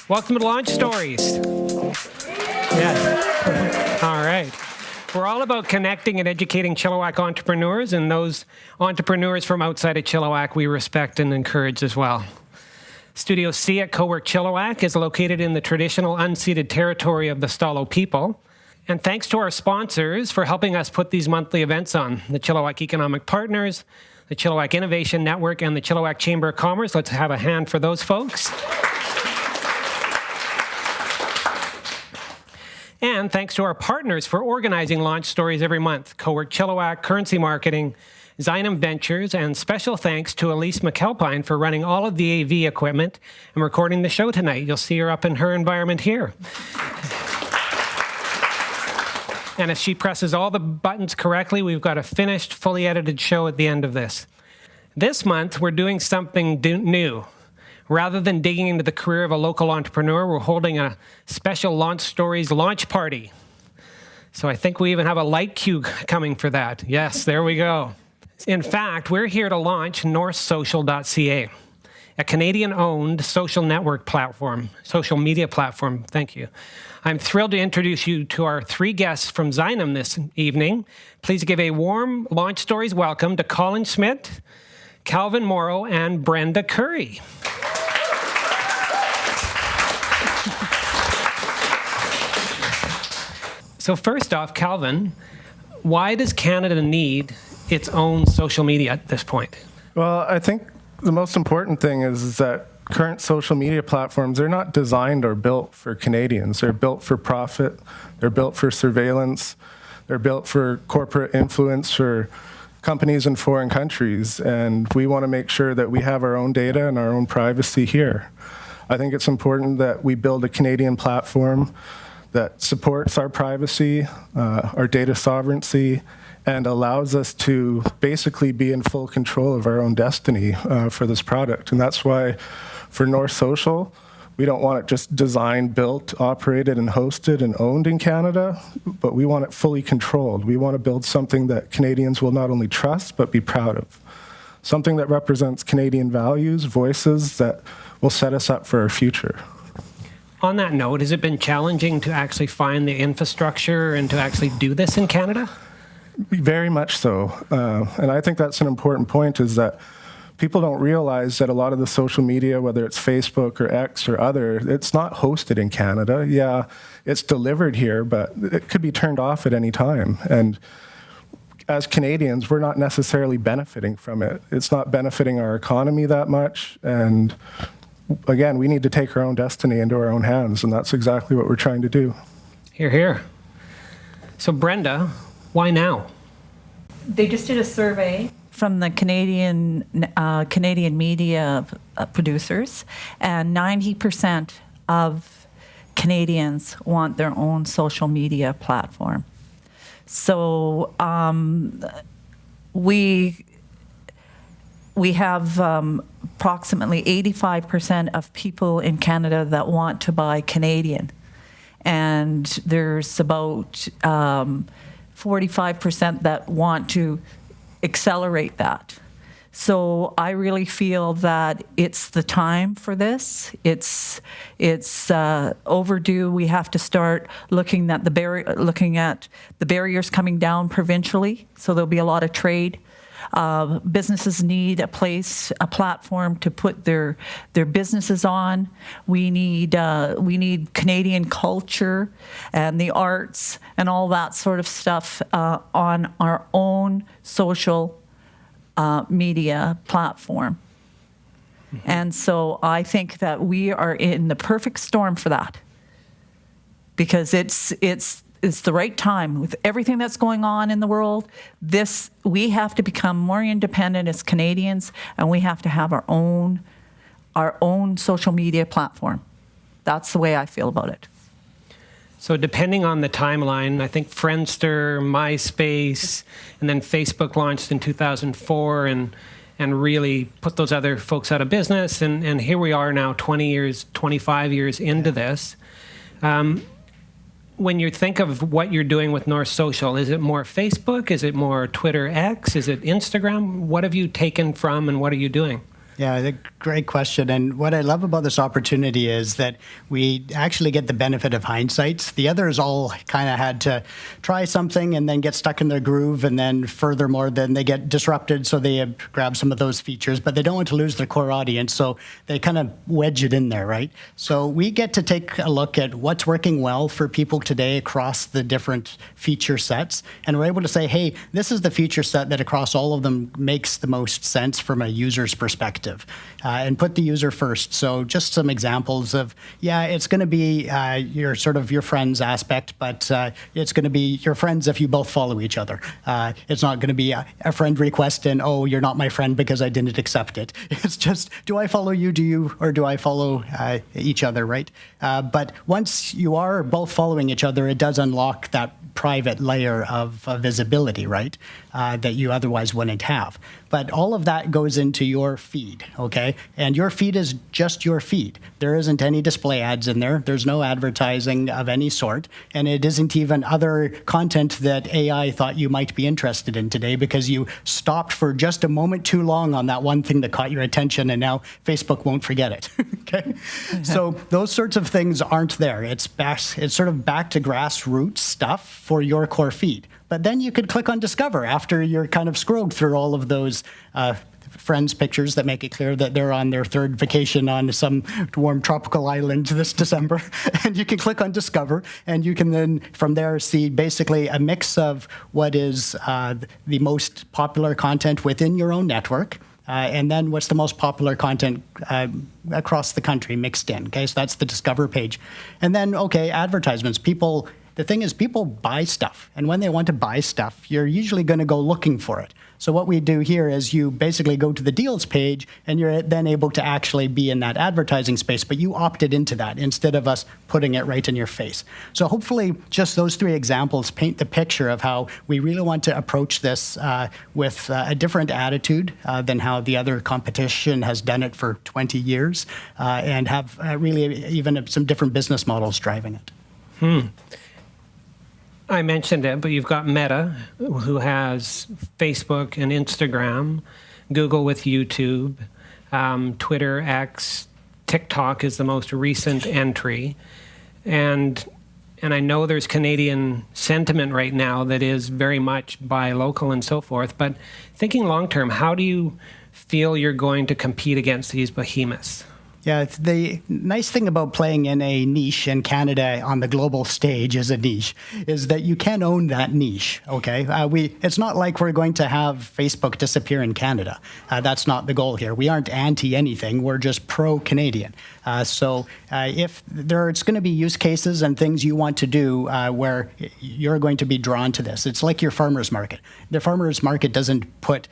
Welcome to Launch Stories. Yeah. All right. We're all about connecting and educating Chilliwack entrepreneurs, and those entrepreneurs from outside of Chilliwack we respect and encourage as well. Studio C at Cowork Chilliwack is located in the traditional unceded territory of the Stalo people. And thanks to our sponsors for helping us put these monthly events on, the Chilliwack Economic Partners, the Chilliwack Innovation Network, and the Chilliwack Chamber of Commerce. Let's have a hand for those folks. And thanks to our partners for organizing launch stories every month, Cowork Chilliwack, Currency Marketing, Zynim Ventures, and special thanks to Elise McAlpine for running all of the AV equipment and recording the show tonight. You'll see her up in her environment here. And if she presses all the buttons correctly, we've got a finished, fully edited show at the end of this. This month, we're doing something new. Rather than digging into the career of a local entrepreneur, we're holding a special Launch Stories launch party. So I think we even have a light cue coming for that. Yes, there we go. In fact, we're here to launch Northsocial.ca, a Canadian-owned social network platform, social media platform. Thank you. I'm thrilled to introduce you to our three guests from Zynim this evening. Please give a warm Launch Stories welcome to Colin Schmidt, Kalvin Morrow, and Brenda Currie. So first off, Kalvin, why does Canada need its own social media at this point? Well, I think the most important thing is that current social media platforms, they're not designed or built for Canadians. They're built for profit. They're built for surveillance. They're built for corporate influence for companies in foreign countries. And we want to make sure that we have our own data and our own privacy here. I think it's important that we build a Canadian platform that supports our privacy, our data sovereignty, and allows us to basically be in full control of our own destiny for this product. And that's why for North Social, we don't want it just designed, built, operated, and hosted and owned in Canada, but we want it fully controlled. We want to build something that Canadians will not only trust, but be proud of. Something that represents Canadian values, voices that will set us up for our future. On that note, has it been challenging to actually find the infrastructure and to actually do this in Canada? Very much so. And I think that's an important point, is that people don't realize that a lot of the social media, whether it's Facebook or X or other, it's not hosted in Canada. Yeah, it's delivered here, but it could be turned off at any time. And as Canadians, we're not necessarily benefiting from it. It's not benefiting our economy that much. And again, we need to take our own destiny into our own hands, and that's exactly what we're trying to do. Hear, hear. So Brenda, why now? They just did a survey from the Canadian media producers, and 90% of Canadians want their own social media platform. So we have approximately 85% of people in Canada that want to buy Canadian. And there's about 45% that want to accelerate that. So I really feel that it's the time for this. It's overdue. We have to start looking at the barriers coming down provincially. So there'll be a lot of trade. Businesses need a platform to put their businesses on. We need Canadian culture and the arts and all that sort of stuff on our own social media platform. Mm-hmm. And so I think that we are in the perfect storm for that, because it's the right time with everything that's going on in the world. We have to become more independent as Canadians, and we have to have our own social media platform. That's the way I feel about it. So depending on the timeline, I think Friendster, MySpace, and then Facebook launched in 2004 and really put those other folks out of business. And here we are now 25 years into this. When you think of what you're doing with North Social, is it more Facebook? Is it more Twitter X? Is it Instagram? What have you taken from and what are you doing? Yeah, great question. And what I love about this opportunity is that we actually get the benefit of hindsight. The others all kind of had to try something and then get stuck in their groove. And then furthermore, then they get disrupted. So they grab some of those features, but they don't want to lose their core audience. So they kind of wedge it in there, right? So we get to take a look at what's working well for people today across the different feature sets. And we're able to say, hey, this is the feature set that across all of them makes the most sense from a user's perspective. And put the user first. So just some examples of, it's going to be your friends aspect, but it's going to be your friends if you both follow each other. It's not going to be a friend request and, oh, you're not my friend because I didn't accept it. It's just, do I follow you, or do I follow each other, right? But once you are both following each other, it does unlock that private layer of visibility, right, that you otherwise wouldn't have. But all of that goes into your feed, okay? And your feed is just your feed. There isn't any display ads in there. There's no advertising of any sort. And it isn't even other content that AI thought you might be interested in today because you stopped for just a moment too long on that one thing that caught your attention, and now Facebook won't forget it, okay? So those sorts of things aren't there. It's sort of back to grassroots stuff for your core feed. But then you could click on Discover after you're kind of scrolled through all of those friends' pictures that make it clear that they're on their third vacation on some warm tropical island this December. And you can click on Discover, and you can then from there see basically a mix of what is the most popular content within your own network. And then what's the most popular content across the country mixed in. Okay, so that's the Discover page. And then, advertisements. The thing is, people buy stuff. And when they want to buy stuff, you're usually going to go looking for it. So what we do here is you basically go to the deals page, and you're then able to actually be in that advertising space, but you opted into that instead of us putting it right in your face. So hopefully just those three examples paint the picture of how we really want to approach this with a different attitude than how the other competition has done it for 20 years and have really even some different business models driving it. I mentioned it, but you've got Meta, who has Facebook and Instagram, Google with YouTube, Twitter, X, TikTok is the most recent entry. And I know there's Canadian sentiment right now that is very much buy local and so forth, but thinking long term, how do you feel you're going to compete against these behemoths? Yeah, the nice thing about playing in a niche in Canada on the global stage as a niche is that you can own that niche, okay? It's not like we're going to have Facebook disappear in Canada. That's not the goal here. We aren't anti-anything. We're just pro-Canadian. So if there's going to be use cases and things you want to do where you're going to be drawn to this, it's like your farmer's market. The farmer's market doesn't put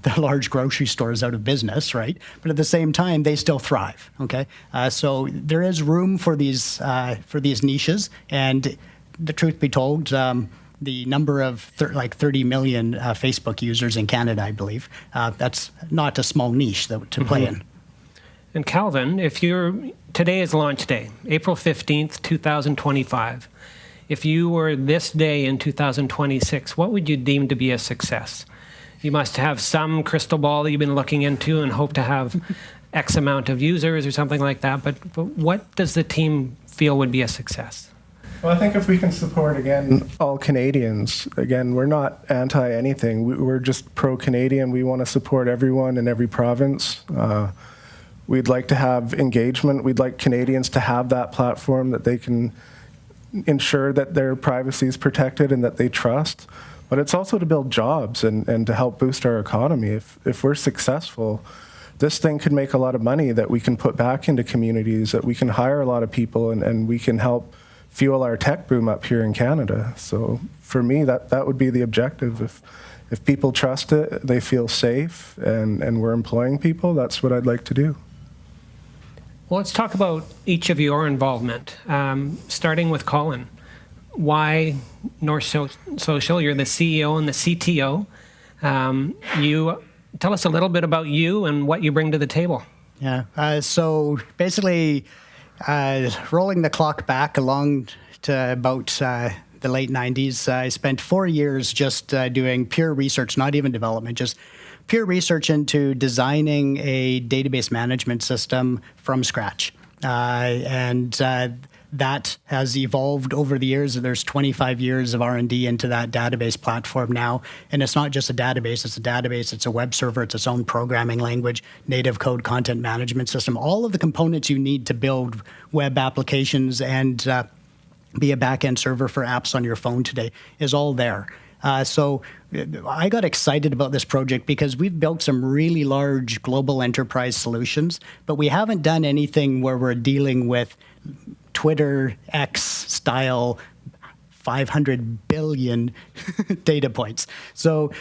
the large grocery stores out of business, right? But at the same time, they still thrive. Okay, so there is room for these niches, and the truth be told, the number of 30 million Facebook users in Canada, I believe, that's not a small niche to play in. And Kalvin, today is launch day, April 15th, 2025. If you were this day in 2026, what would you deem to be a success? You must have some crystal ball that you've been looking into and hope to have X amount of users or something like that, but what does the team feel would be a success? Well, I think if we can support, again, all Canadians, again, we're not anti-anything. We're just pro-Canadian. We want to support everyone in every province. We'd like to have engagement. We'd like Canadians to have that platform that they can ensure that their privacy is protected and that they trust. But it's also to build jobs and to help boost our economy. If we're successful, this thing could make a lot of money that we can put back into communities, that we can hire a lot of people, and we can help fuel our tech boom up here in Canada. So for me, that would be the objective. If people trust it, they feel safe, and we're employing people, that's what I'd like to do. Well, let's talk about each of your involvement, starting with Colin. Why Northsocial? You're the CEO and the CTO. Tell us a little bit about you and what you bring to the table. Yeah. So basically, rolling the clock back along to about the late 90s, I spent 4 years just doing pure research, not even development, just peer research into designing a database management system from scratch. That has evolved over the years. There's 25 years of R&D into that database platform now. And it's not just a database, it's a web server, it's its own programming language, native code content management system, all of the components you need to build web applications and be a back-end server for apps on your phone today is all there. So I got excited about this project because we've built some really large global enterprise solutions, but we haven't done anything where we're dealing with Twitter X style 500 billion data points. So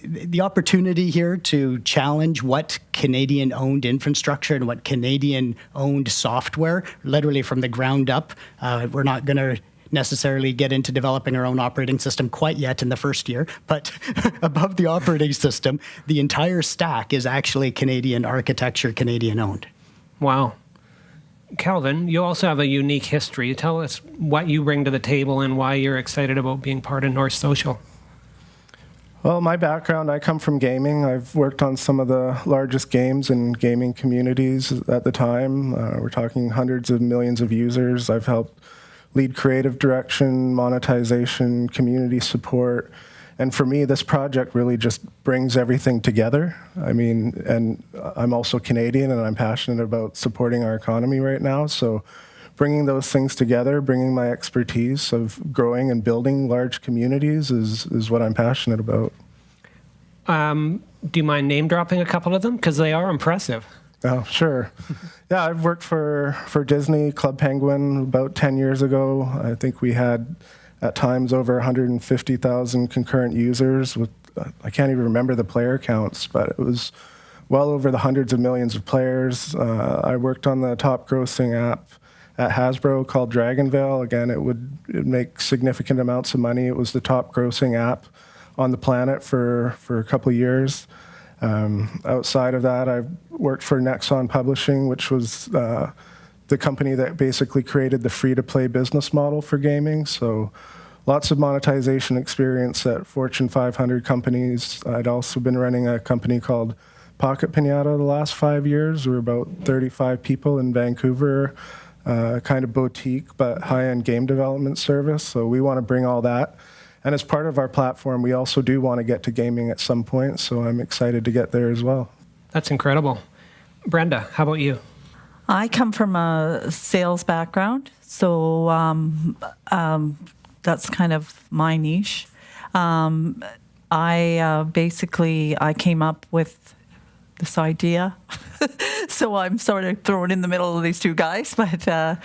the opportunity here to challenge what Canadian-owned infrastructure and what Canadian-owned software, literally from the ground up, we're not going to necessarily get into developing our own operating system quite yet in the first year, but above the operating system, the entire stack is actually Canadian architecture, Canadian-owned. Wow. Kalvin, you also have a unique history. Tell us what you bring to the table and why you're excited about being part of North Social. Well, my background, I come from gaming. I've worked on some of the largest games and gaming communities at the time. We're talking hundreds of millions of users. I've helped lead creative direction, monetization, community support. And for me, this project really just brings everything together. I mean, and I'm also Canadian, and I'm passionate about supporting our economy right now. So bringing those things together, bringing my expertise of growing and building large communities is what I'm passionate about. Do you mind name dropping a couple of them? Because they are impressive. Oh, sure. Yeah, I've worked for Disney, Club Penguin about 10 years ago. I think we had at times over 150,000 concurrent users with, I can't even remember the player counts, but it was well over the hundreds of millions of players. I worked on the top grossing app at Hasbro called Dragonvale. Again, it'd make significant amounts of money. It was the top grossing app on the planet for a couple of years. Outside of that, I've worked for Nexon Publishing, which was the company that basically created the free-to-play business model for gaming. So lots of monetization experience at Fortune 500 companies. I'd also been running a company called Pocket Pinata the last 5 years. We're about 35 people in Vancouver, kind of boutique but high-end game development service. So we want to bring all that. And as part of our platform, we also do want to get to gaming at some point. So I'm excited to get there as well. That's incredible. Brenda, how about you? I come from a sales background, so that's kind of my niche. I came up with this idea, so I'm sort of thrown in the middle of these two guys. But I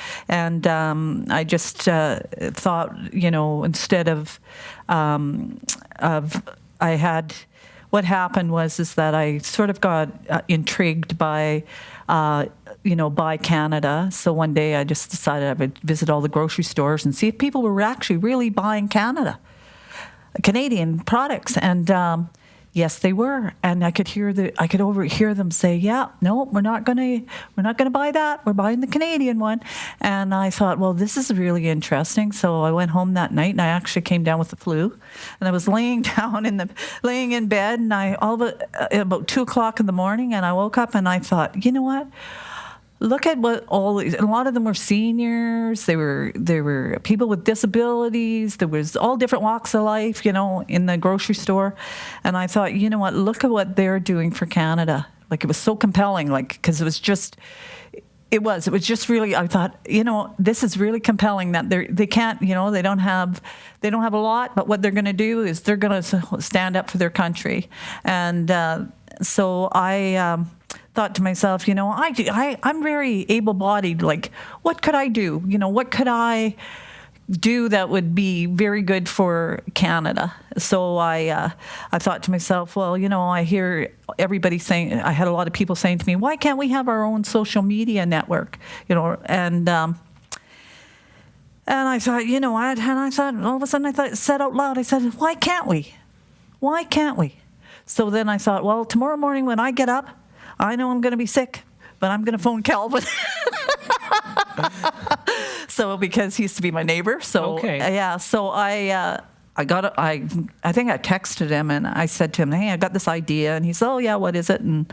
just thought, instead of what happened was that I sort of got intrigued by Buy Canada. So one day I just decided I would visit all the grocery stores and see if people were actually really buying Canadian products. And yes, they were. And I could overhear them say, "Yeah, no, we're not going to buy that. We're buying the Canadian one." And I thought, well, this is really interesting. So I went home that night, and I actually came down with the flu. And I was laying in bed, and about 2:00 in the morning, and I woke up and I thought, you know what? Look at what a lot of them were seniors. They were people with disabilities. There was all different walks of life, in the grocery store. And I thought, you know what? Look at what they're doing for Canada. Like, it was so compelling, because it was just really, I thought, this is really compelling that they can't, they don't have a lot, but what they're going to do is they're going to stand up for their country. And so I thought to myself, I'm very able-bodied. Like, what could I do? What could I do that would be very good for Canada? So I thought to myself, well, I hear everybody saying, I had a lot of people saying to me, why can't we have our own social media network? And I thought, all of a sudden I said out loud, I said, why can't we? Why can't we? So then I thought, well, tomorrow morning when I get up, I know I'm going to be sick, but I'm going to phone Kalvin. So, because he used to be my neighbor. So, okay. Yeah. So I I think I texted him and I said to him, hey, I got this idea. And he said, oh, yeah, what is it? And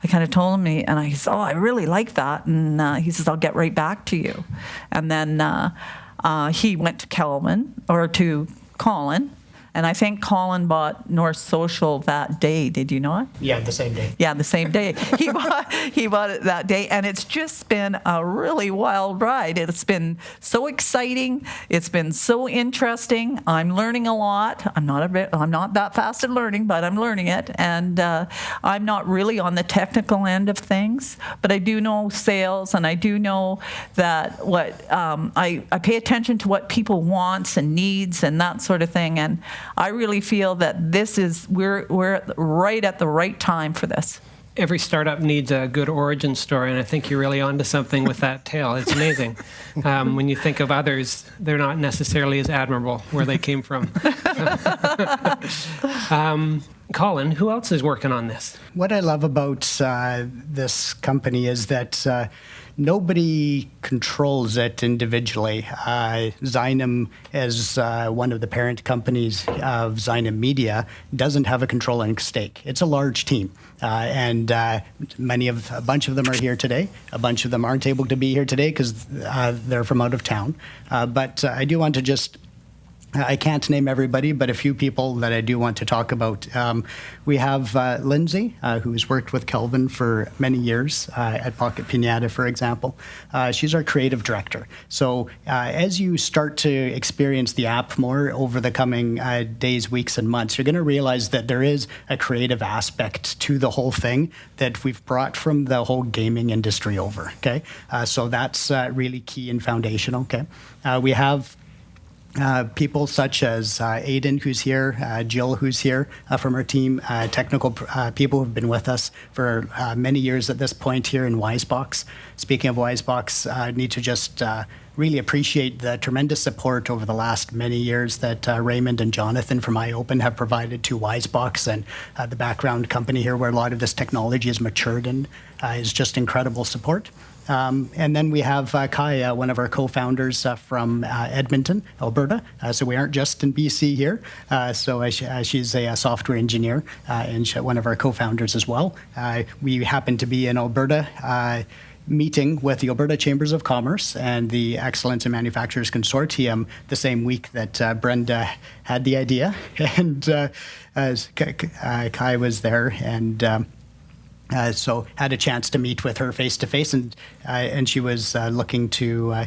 I kind of told him, and I said, oh, I really like that. And he says, I'll get right back to you. And then he went to Colin. And I think Colin bought North Social that day. Did you not? Yeah, the same day. Yeah, the same day. He bought it that day, and it's just been a really wild ride. It's been so exciting. It's been so interesting. I'm learning a lot. I'm not that fast at learning, but I'm learning it. And I'm not really on the technical end of things, but I do know sales, and I do know that I pay attention to what people wants and needs and that sort of thing. And I really feel that we're right at the right time for this. Every startup needs a good origin story, and I think you're really onto something with that tale. It's amazing. When you think of others, they're not necessarily as admirable where they came from. Colin, who else is working on this? What I love about this company is that nobody controls it individually. Zynim, as one of the parent companies of Zynim Media, doesn't have a controlling stake. It's a large team, and a bunch of them are here today. A bunch of them aren't able to be here today because they're from out of town. But I do want to I can't name everybody, but a few people that I do want to talk about. We have Lindsay, who's worked with Kalvin for many years at Pocket Pinata, for example. She's our creative director. So as you start to experience the app more over the coming days, weeks, and months, you're going to realize that there is a creative aspect to the whole thing that we've brought from the whole gaming industry over, okay? So that's really key and foundational, okay? We have people such as Aiden, who's here, Jill, who's here from our team, technical people who've been with us for many years at this point here in Wisebox. Speaking of Wisebox, I need to just really appreciate the tremendous support over the last many years that Raymond and Jonathan from iOpen have provided to Wisebox, and the background company here where a lot of this technology is matured and is just incredible support. And then we have Kai, one of our co-founders from Edmonton, Alberta. So we aren't just in BC here. She's a software engineer and one of our co-founders as well. We happen to be in Alberta meeting with the Alberta Chambers of Commerce and the Excellence in Manufacturers Consortium the same week that Brenda had the idea. And Kai was there, and so had a chance to meet with her face to face, and she was looking to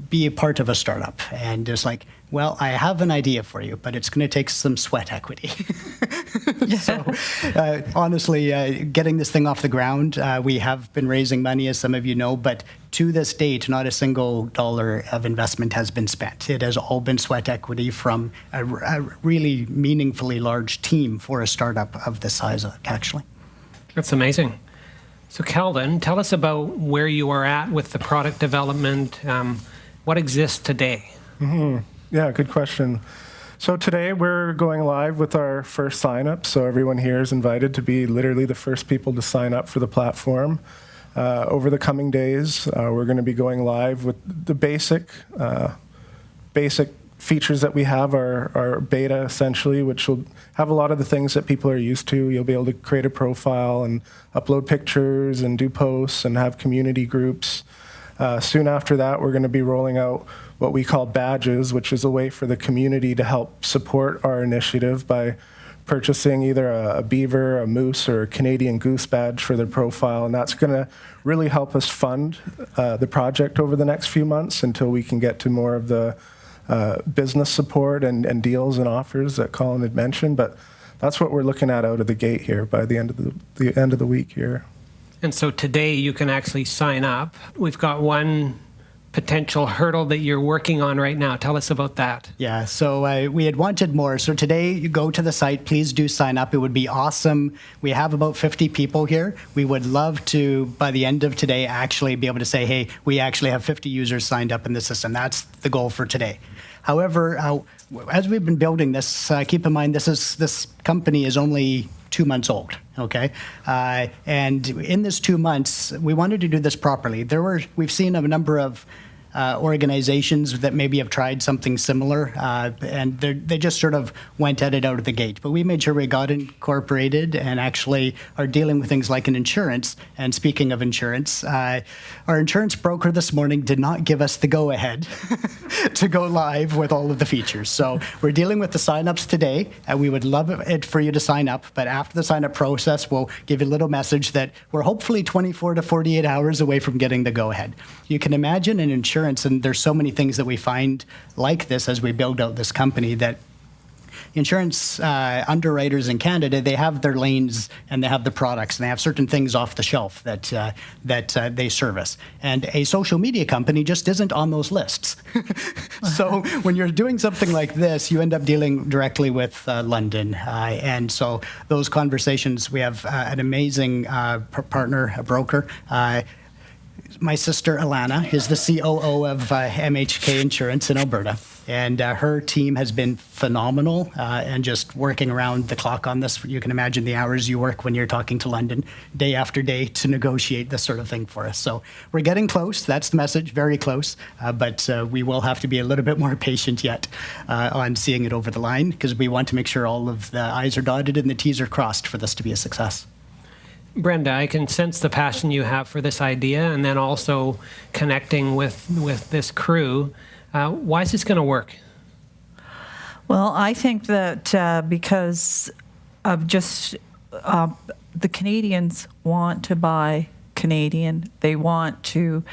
be a part of a startup, and just like, well, I have an idea for you, but it's going to take some sweat equity. So honestly, getting this thing off the ground, we have been raising money, as some of you know, but to this date, not a single dollar of investment has been spent. It has all been sweat equity from a really meaningfully large team for a startup of this size, actually. That's amazing. So Kalvin, tell us about where you are at with the product development. What exists today? Mm-hmm. Yeah, good question. So today we're going live with our first sign up. So everyone here is invited to be literally the first people to sign up for the platform. Over the coming days, we're going to be going live with the basic features that we have are beta, essentially, which will have a lot of the things that people are used to. You'll be able to create a profile and upload pictures and do posts and have community groups. Soon after that, we're going to be rolling out what we call badges, which is a way for the community to help support our initiative by purchasing either a beaver, a moose, or a Canadian goose badge for their profile. And that's going to really help us fund the project over the next few months until we can get to more of the business support and deals and offers that Colin had mentioned, but that's what we're looking at out of the gate here by the end of the week here. And so today you can actually sign up. We've got one potential hurdle that you're working on right now. Tell us about that. Yeah, so we had wanted more. So today, you go to the site, please do sign up. It would be awesome. We have about 50 people here. We would love to, by the end of today, actually be able to say, hey, we actually have 50 users signed up in the system. That's the goal for today. However, as we've been building this, keep in mind this company is only 2 months old, okay? And in this 2 months, we wanted to do this properly. We've seen a number of organizations that maybe have tried something similar, and they just sort of went at it out of the gate. But we made sure we got incorporated and actually are dealing with things like an insurance. And speaking of insurance, our insurance broker this morning did not give us the go-ahead to go live with all of the features. So we're dealing with the sign-ups today. We would love it for you to sign up, but after the sign-up process, we'll give you a little message that we're hopefully 24 to 48 hours away from getting the go-ahead. You can imagine in insurance, and there's so many things that we find like this as we build out this company, that insurance underwriters in Canada, they have their lanes and they have the products and they have certain things off the shelf that they service. And a social media company just isn't on those lists. So when you're doing something like this, you end up dealing directly with London. And so those conversations, we have an amazing partner, a broker. My sister, Alana, is the COO of MHK Insurance in Alberta. And her team has been phenomenal and just working around the clock on this. You can imagine the hours you work when you're talking to London day after day to negotiate this sort of thing for us. So we're getting close. That's the message, very close. But we will have to be a little bit more patient yet on seeing it over the line, because we want to make sure all of the I's are dotted and the T's are crossed for this to be a success. Brenda, I can sense the passion you have for this idea, and then also connecting with this crew. Why is this going to work? Well, I think that because of just the Canadians want to buy Canadian. They want to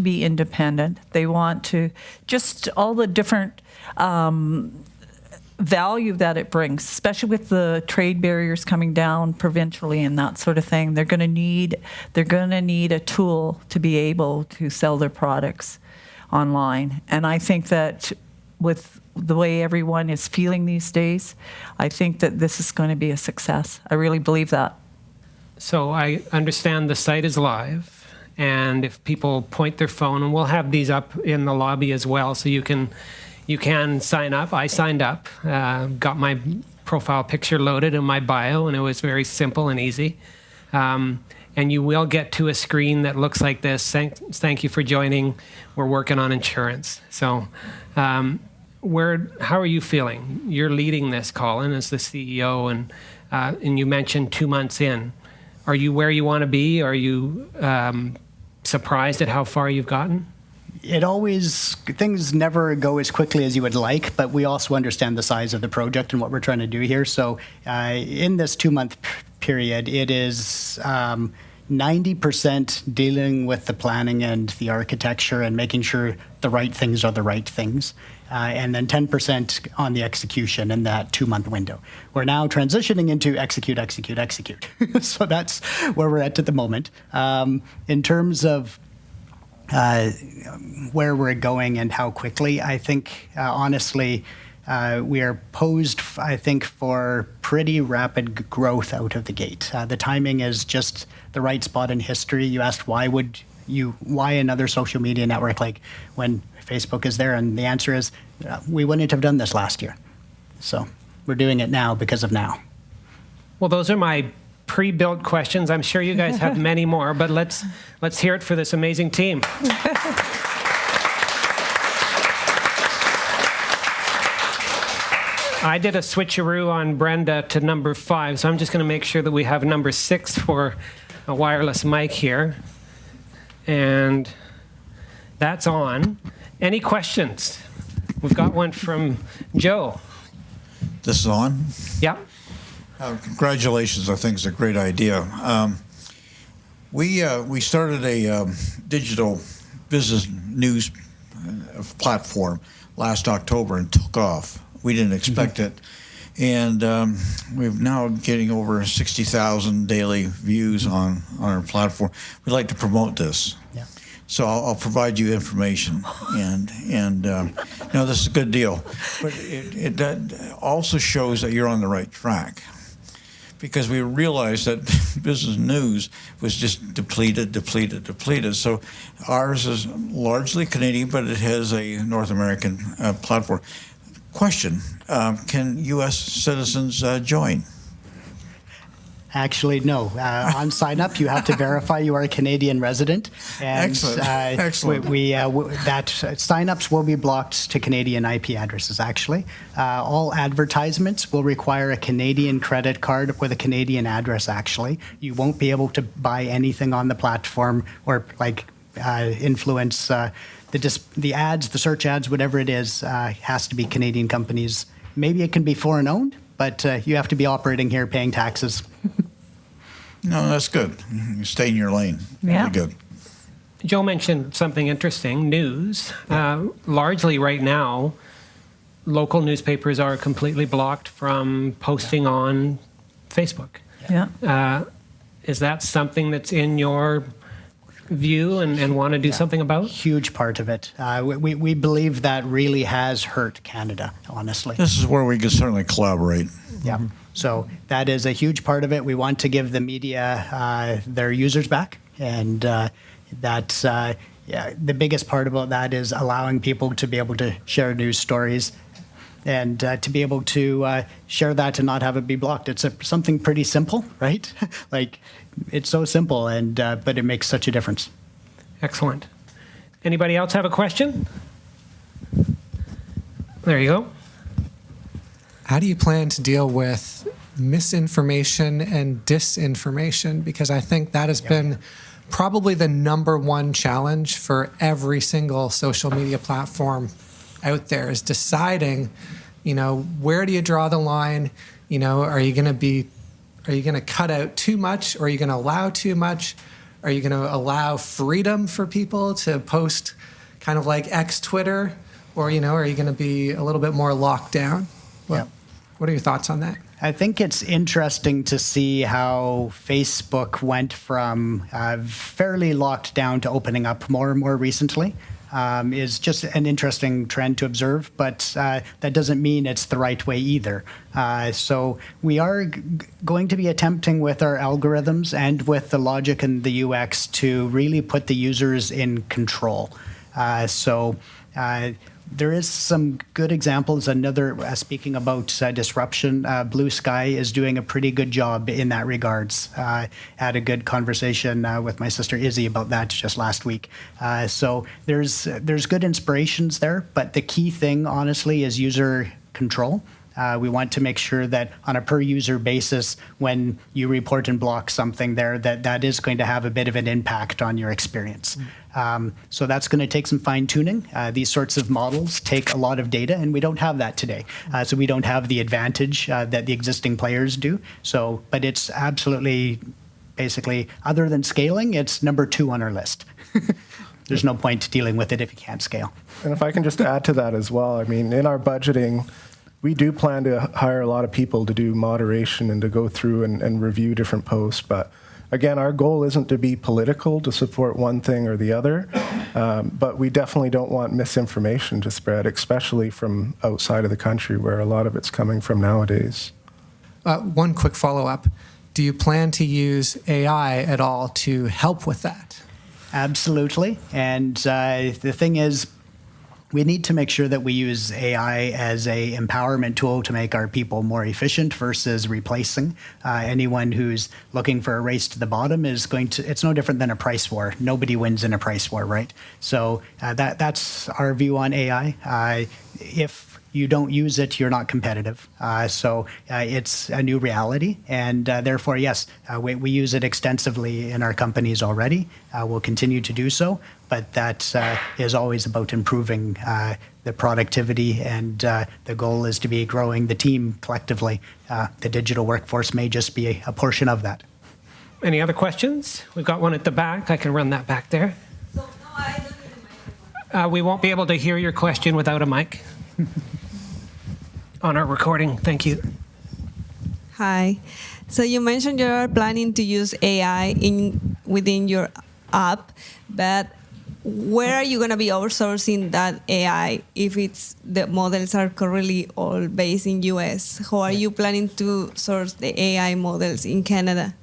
be independent. They want to just all the different value that it brings, especially with the trade barriers coming down provincially and that sort of thing. They're going to need a tool to be able to sell their products online. And I think that with the way everyone is feeling these days, I think that this is going to be a success. I really believe that. So I understand the site is live, and if people point their phone, and we'll have these up in the lobby as well, so you can sign up. I signed up, got my profile picture loaded in my bio, and it was very simple and easy. And you will get to a screen that looks like this. Thank you for joining. We're working on insurance. So how are you feeling? You're leading this, Colin, as the CEO, and you mentioned 2 months in. Are you where you want to be? Are you surprised at how far you've gotten? Things never go as quickly as you would like, but we also understand the size of the project and what we're trying to do here. So in this 2-month period, it is 90% dealing with the planning and the architecture and making sure the right things are the right things. And then 10% on the execution in that 2-month window. We're now transitioning into execute. So that's where we're at the moment. In terms of where we're going and how quickly, I think, honestly, we are posed, I think, for pretty rapid growth out of the gate. The timing is just the right spot in history. You asked why another social media network like when Facebook is there, and the answer is we wouldn't have done this last year. So we're doing it now because of now. Well, those are my pre-built questions. I'm sure you guys have many more, but let's hear it for this amazing team. I did a switcheroo on Brenda to number 5, so I'm just going to make sure that we have number 6 for a wireless mic here. And that's on. Any questions? We've got one from Joe. This is on? Yeah. Congratulations. I think it's a great idea. We started a digital business news platform last October and took off. We didn't expect it. And we're now getting over 60,000 daily views on our platform. We'd like to promote this. Yeah. So I'll provide you information, and this is a good deal. But it also shows that you're on the right track, because we realized that business news was just depleted. So ours is largely Canadian, but it has a North American platform. Question, can U.S. citizens join? Actually, no. On sign up, you have to verify you are a Canadian resident. And, Excellent. Excellent. That sign-ups will be blocked to Canadian IP addresses, actually. All advertisements will require a Canadian credit card with a Canadian address, actually. You won't be able to buy anything on the platform or influence the ads, the search ads, whatever it is, has to be Canadian companies. Maybe it can be foreign-owned, but you have to be operating here, paying taxes. No, that's good. You stay in your lane. Yeah. Really good. Joe mentioned something interesting, news. Largely right now, local newspapers are completely blocked from posting on Facebook. Yeah. Is that something that's in your view and want to do something about? Huge part of it. We believe that really has hurt Canada, honestly. This is where we can certainly collaborate. Yeah. So that is a huge part of it. We want to give the media their users back. And that's the biggest part about that is allowing people to be able to share news stories and to be able to share that and not have it be blocked. It's something pretty simple, right? It's so simple, but it makes such a difference. Excellent. Anybody else have a question? There you go. How do you plan to deal with misinformation and disinformation? Because I think that has been probably the number one challenge for every single social media platform out there, is deciding, where do you draw the line? Are you going to cut out too much, or are you going to allow too much? Are you going to allow freedom for people to post kind of like X Twitter? Or, are you going to be a little bit more locked down? What are your thoughts on that? I think it's interesting to see how Facebook went from fairly locked down to opening up more and more recently. Is just an interesting trend to observe, but that doesn't mean it's the right way either. So we are going to be attempting with our algorithms and with the logic and the UX to really put the users in control. There is some good examples. Speaking about disruption, Blue Sky is doing a pretty good job in that regards. Had a good conversation with my sister Izzy about that just last week. So there's good inspirations there, but the key thing, honestly, is user control. We want to make sure that on a per user basis, when you report and block something there, that is going to have a bit of an impact on your experience. So that's going to take some fine tuning. These sorts of models take a lot of data, and we don't have that today. So we don't have the advantage that the existing players do. But it's absolutely, basically, other than scaling, it's number 2 on our list. There's no point dealing with it if you can't scale. And if I can just add to that as well, I mean, in our budgeting, we do plan to hire a lot of people to do moderation and to go through and review different posts. But again, our goal isn't to be political, to support one thing or the other. But we definitely don't want misinformation to spread, especially from outside of the country, where a lot of it's coming from nowadays. One quick follow-up. Do you plan to use AI at all to help with that? Absolutely. And the thing is, we need to make sure that we use AI as a empowerment tool to make our people more efficient versus replacing. Anyone who's looking for a race to the bottom it's no different than a price war. Nobody wins in a price war, right? So that's our view on AI. If you don't use it, you're not competitive. So it's a new reality. And therefore, yes, we use it extensively in our companies already. We'll continue to do so. But that is always about improving the productivity. And the goal is to be growing the team collectively. The digital workforce may just be a portion of that. Any other questions? We've got one at the back. I can run that back there. So, no, I don't need a microphone. We won't be able to hear your question without a mic on our recording. Thank you. Hi. So you mentioned you're planning to use AI within your app, but where are you going to be outsourcing that AI if the models are currently all based in US? How are you planning to source the AI models in Canada?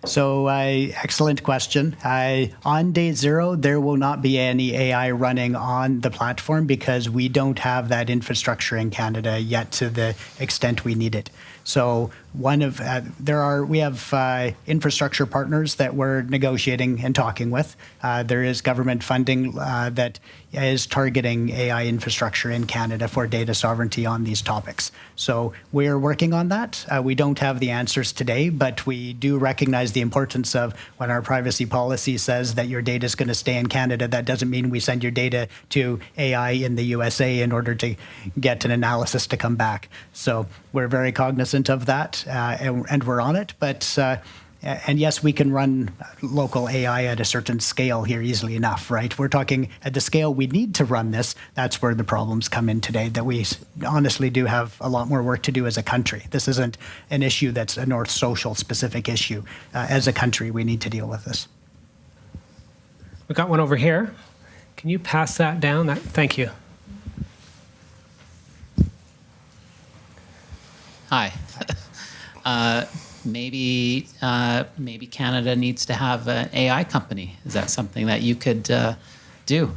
So excellent question. On day 0, there will not be any AI running on the platform because we don't have that infrastructure in Canada yet to the extent we need it. So we have infrastructure partners that we're negotiating and talking with. There is government funding that is targeting AI infrastructure in Canada for data sovereignty on these topics. So we're working on that. We don't have the answers today, but we do recognize the importance of when our privacy policy says that your data is going to stay in Canada. That doesn't mean we send your data to AI in the USA in order to get an analysis to come back. So we're very cognizant of that, and we're on it. But and yes, we can run local AI at a certain scale here easily enough, right? We're talking at the scale we need to run this. That's where the problems come in today, that we honestly do have a lot more work to do as a country. This isn't an issue that's a North Social specific issue. As a country, we need to deal with this. We've got one over here. Can you pass that down? Thank you. Hi. Maybe Canada needs to have an AI company. Is that something that you could do?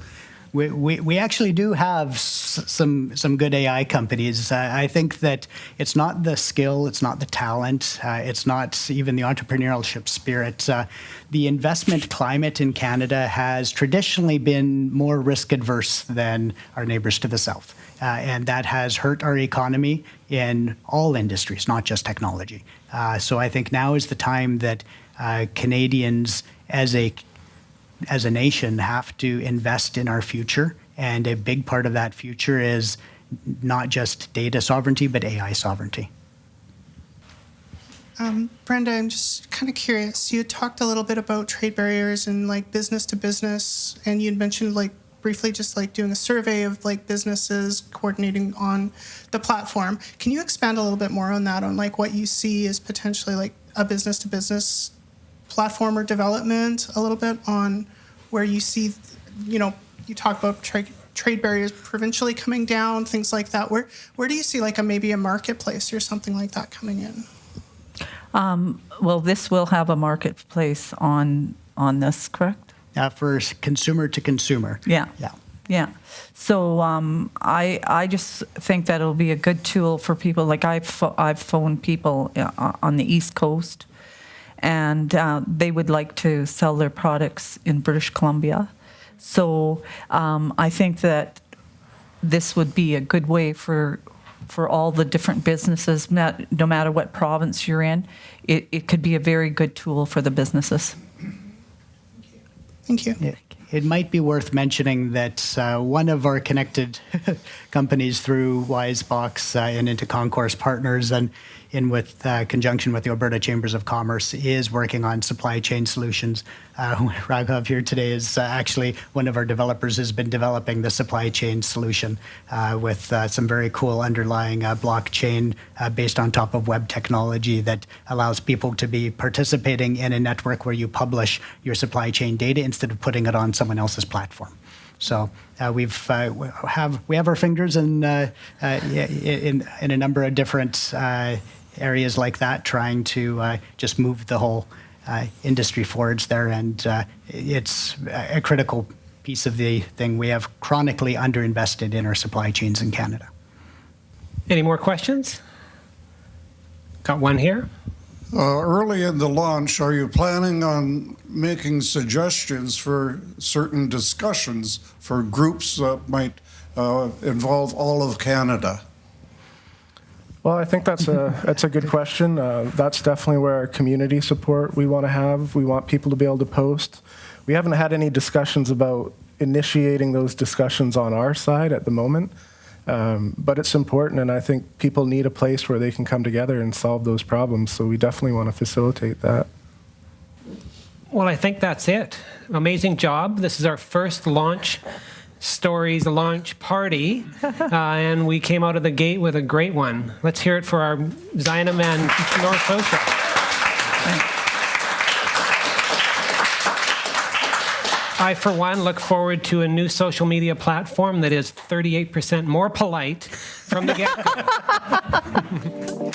We actually do have some good AI companies. I think that it's not the skill, it's not the talent, it's not even the entrepreneurship spirit. The investment climate in Canada has traditionally been more risk adverse than our neighbors to the south. And that has hurt our economy in all industries, not just technology. So I think now is the time that Canadians as a nation have to invest in our future. And a big part of that future is not just data sovereignty, but AI sovereignty. Brenda, I'm just kind of curious. You talked a little bit about trade barriers and like business to business, and you'd mentioned like briefly just like doing a survey of like businesses coordinating on the platform. Can you expand a little bit more on that, on like what you see as potentially like a business to business platform or development, a little bit on where you see, you talk about trade barriers provincially coming down, things like that. Where do you see like maybe a marketplace or something like that coming in? Well, this will have a marketplace on this, correct? For consumer to consumer. Yeah. So I just think that it'll be a good tool for people. Like I've phoned people on the East Coast, and they would like to sell their products in British Columbia. So I think that this would be a good way for all the different businesses, no matter what province you're in. It could be a very good tool for the businesses. Thank you. It might be worth mentioning that one of our connected companies through Wisebox and into Concourse Partners and in with conjunction with the Alberta Chambers of Commerce is working on supply chain solutions. Raghav here today is actually one of our developers has been developing the supply chain solution with some very cool underlying blockchain based on top of web technology that allows people to be participating in a network where you publish your supply chain data instead of putting it on someone else's platform. So we have our fingers in a number of different areas like that, trying to just move the whole industry forwards there, and it's a critical piece of the thing. We have chronically underinvested in our supply chains in Canada. Any more questions? Got one here. Early in the launch, are you planning on making suggestions for certain discussions for groups that might involve all of Canada? Well, I think that's a good question. That's definitely where our community support we want to have. We want people to be able to post. We haven't had any discussions about initiating those discussions on our side at the moment. But it's important, and I think people need a place where they can come together and solve those problems, so we definitely want to facilitate that. Well, I think that's it. Amazing job. This is our first launch party, and we came out of the gate with a great one. Let's hear it for our Zynim and Northsocial. I, for one, look forward to a new social media platform that is 38% more polite from the get-go.